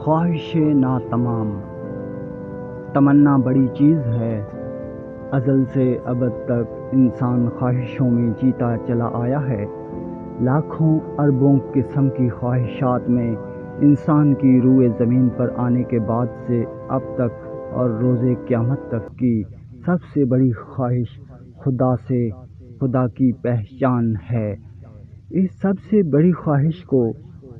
خواہش ناتمام تمنا بڑی چیز ہے، ازل سے ابد تک انسان خواہشوں میں جیتا چلا آیا ہے۔ لاکھوں اربوں قسم کی خواہشات میں انسان کی روئے زمین پر آنے کے بعد سے اب تک اور روز قیامت تک کی سب سے بڑی خواہش خدا سے خدا کی پہچان ہے۔ اس سب سے بڑی خواہش کو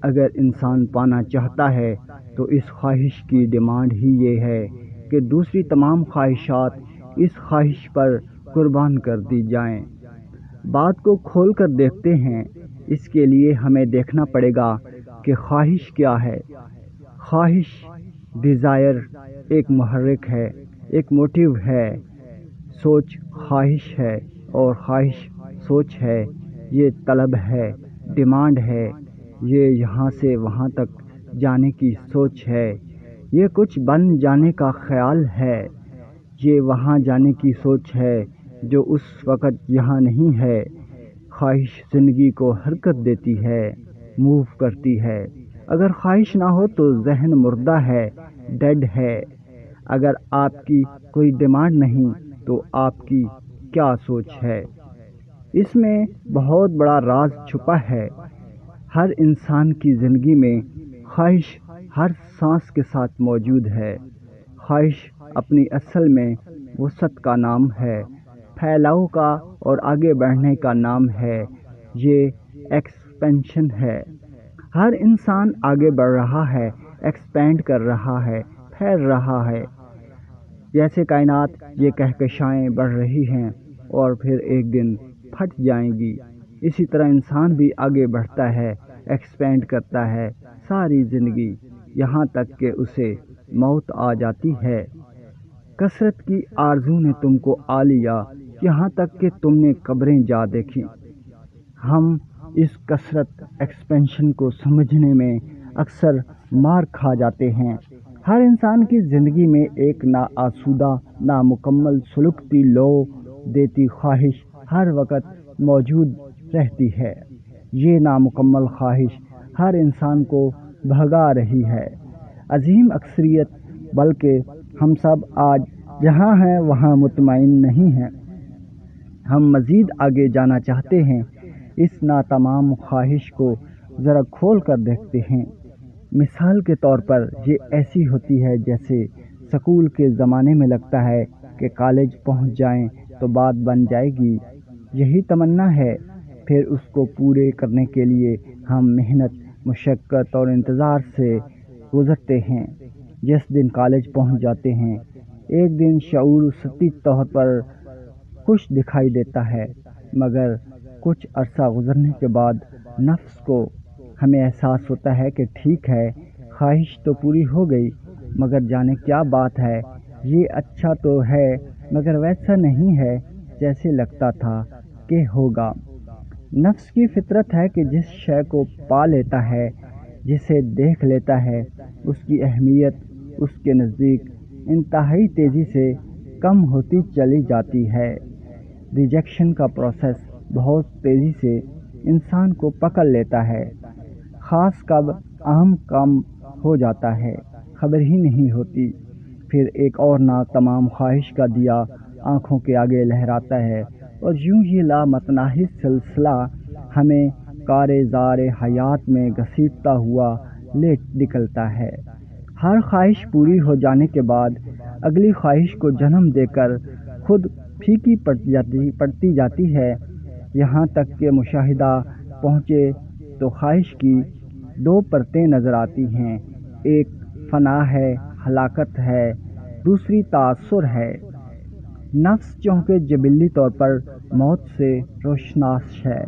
اگر انسان پانا چاہتا ہے تو اس خواہش کی ڈیمانڈ ہی یہ ہے کہ دوسری تمام خواہشات اس خواہش پر قربان کر دی جائیں۔ بات کو کھول کر دیکھتے ہیں، اس کے لیے ہمیں دیکھنا پڑے گا کہ خواہش کیا ہے۔ خواہش ڈیزائر ایک محرک ہے، ایک موٹیو ہے۔ سوچ خواہش ہے اور خواہش سوچ ہے۔ یہ طلب ہے، ڈیمانڈ ہے، یہ یہاں سے وہاں تک جانے کی سوچ ہے، یہ کچھ بن جانے کا خیال ہے، یہ وہاں جانے کی سوچ ہے جو اس وقت یہاں نہیں ہے۔ خواہش زندگی کو حرکت دیتی ہے، موو کرتی ہے۔ اگر خواہش نہ ہو تو ذہن مردہ ہے، ڈیڈ ہے۔ اگر آپ کی کوئی ڈیمانڈ نہیں تو آپ کی کیا سوچ ہے؟ اس میں بہت بڑا راز چھپا ہے۔ ہر انسان کی زندگی میں خواہش ہر سانس کے ساتھ موجود ہے۔ خواہش اپنی اصل میں وسعت کا نام ہے، پھیلاؤ کا اور آگے بڑھنے کا نام ہے۔ یہ ایکسپینشن ہے۔ ہر انسان آگے بڑھ رہا ہے، ایکسپینڈ کر رہا ہے، پھیل رہا ہے۔ جیسے کائنات یہ کہکشائیں بڑھ رہی ہیں اور پھر ایک دن پھٹ جائیں گی، اسی طرح انسان بھی آگے بڑھتا ہے، ایکسپینڈ کرتا ہے ساری زندگی، یہاں تک کہ اسے موت آ جاتی ہے۔ کثرت کی آرزو نے تم کو آ لیا، یہاں تک کہ تم نے قبریں جا دیکھیں۔ ہم اس کثرت ایکسپینشن کو سمجھنے میں اکثر مار کھا جاتے ہیں۔ ہر انسان کی زندگی میں ایک ناآسودہ، نامکمل سلگتی لو دیتی خواہش ہر وقت موجود رہتی ہے۔ یہ نامکمل خواہش ہر انسان کو بھگا رہی ہے۔ عظیم اکثریت بلکہ ہم سب آج جہاں ہیں وہاں مطمئن نہیں ہیں۔ ہم مزید آگے جانا چاہتے ہیں۔ اس ناتمام خواہش کو ذرا کھول کر دیکھتے ہیں۔ مثال کے طور پر یہ ایسی ہوتی ہے جیسے سکول کے زمانے میں لگتا ہے کہ کالج پہنچ جائیں تو بات بن جائے گی، یہی تمنا ہے۔ پھر اس کو پورے کرنے کے لیے ہم محنت، مشقت اور انتظار سے گزرتے ہیں۔ جس دن کالج پہنچ جاتے ہیں، ایک دن شعور سطحی طور پر خوش دکھائی دیتا ہے، مگر کچھ عرصہ گزرنے کے بعد نفس کو ہمیں احساس ہوتا ہے کہ ٹھیک ہے، خواہش تو پوری ہو گئی، مگر جانے کیا بات ہے، یہ اچھا تو ہے مگر ویسا نہیں ہے جیسے لگتا تھا کہ ہوگا۔ نفس کی فطرت ہے کہ جس شے کو پا لیتا ہے، جسے دیکھ لیتا ہے، اس کی اہمیت اس کے نزدیک انتہائی تیزی سے کم ہوتی چلی جاتی ہے۔ ریجیکشن کا پروسیس بہت تیزی سے انسان کو پکڑ لیتا ہے۔ خاص کب اہم کم ہو جاتا ہے، خبر ہی نہیں ہوتی۔ پھر ایک اور ناتمام خواہش کا دیا آنکھوں کے آگے لہراتا ہے اور یوں ہی لامتناہی سلسلہ ہمیں کارِ زار حیات میں گھسیٹتا ہوا لے نکلتا ہے۔ ہر خواہش پوری ہو جانے کے بعد اگلی خواہش کو جنم دے کر خود پھیکی پڑتی جاتی ہے، یہاں تک کہ مشاہدہ پہنچے تو خواہش کی دو پرتیں نظر آتی ہیں، ایک فنا ہے، ہلاکت ہے، دوسری تاثر ہے۔ نفس چونکہ جبلی طور پر موت سے روشناس ہے،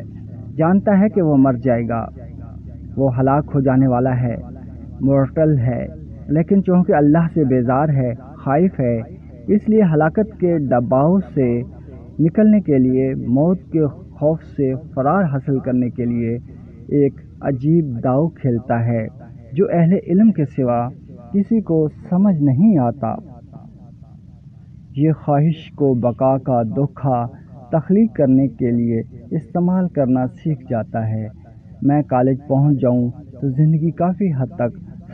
جانتا ہے کہ وہ مر جائے گا، وہ ہلاک ہو جانے والا ہے، مورٹل ہے، لیکن چونکہ اللہ سے بیزار ہے، خائف ہے، اس لیے ہلاکت کے دباؤ سے نکلنے کے لیے، موت کے خوف سے فرار حاصل کرنے کے لیے ایک عجیب داؤ کھیلتا ہے جو اہل علم کے سوا کسی کو سمجھ نہیں آتا۔ یہ خواہش کو بقا کا دھوکہ تخلیق کرنے کے لیے استعمال کرنا سیکھ جاتا ہے۔ میں کالج پہنچ جاؤں تو زندگی کافی حد تک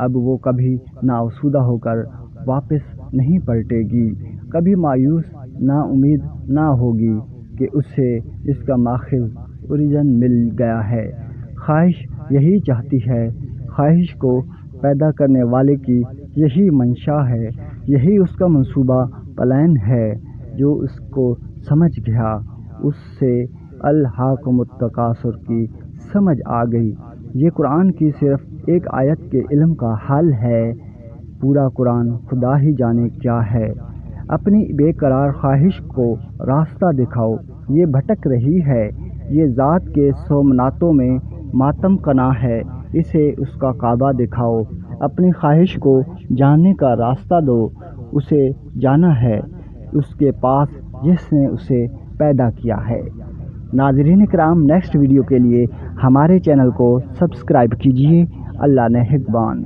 اب وہ کبھی ناآسودہ ہو کر واپس نہیں پلٹے گی، کبھی مایوس نا امید نہ ہوگی کہ اسے اس کا ماخذ اوریجن مل گیا ہے۔ خواہش یہی چاہتی ہے، خواہش کو پیدا کرنے والے کی یہی منشا ہے، یہی اس کا منصوبہ پلان ہے۔ جو اس کو سمجھ گیا اس سے الہاکم التکاثر کی سمجھ آ گئی۔ یہ قرآن کی صرف ایک آیت کے علم کا حل ہے، پورا قرآن خدا ہی جانے کیا ہے۔ اپنی بے قرار خواہش کو راستہ دکھاؤ، یہ بھٹک رہی ہے، یہ ذات کے سومناتوں میں ماتم کنا ہے، اسے اس کا کعبہ دکھاؤ۔ اپنی خواہش کو جاننے کا راستہ دو، اسے جانا ہے اس کے پاس جس نے اسے پیدا کیا ہے۔ ناظرین کرام، نیکسٹ ویڈیو کے لیے ہمارے چینل کو سبسکرائب کیجیے۔ اللہ نگہبان۔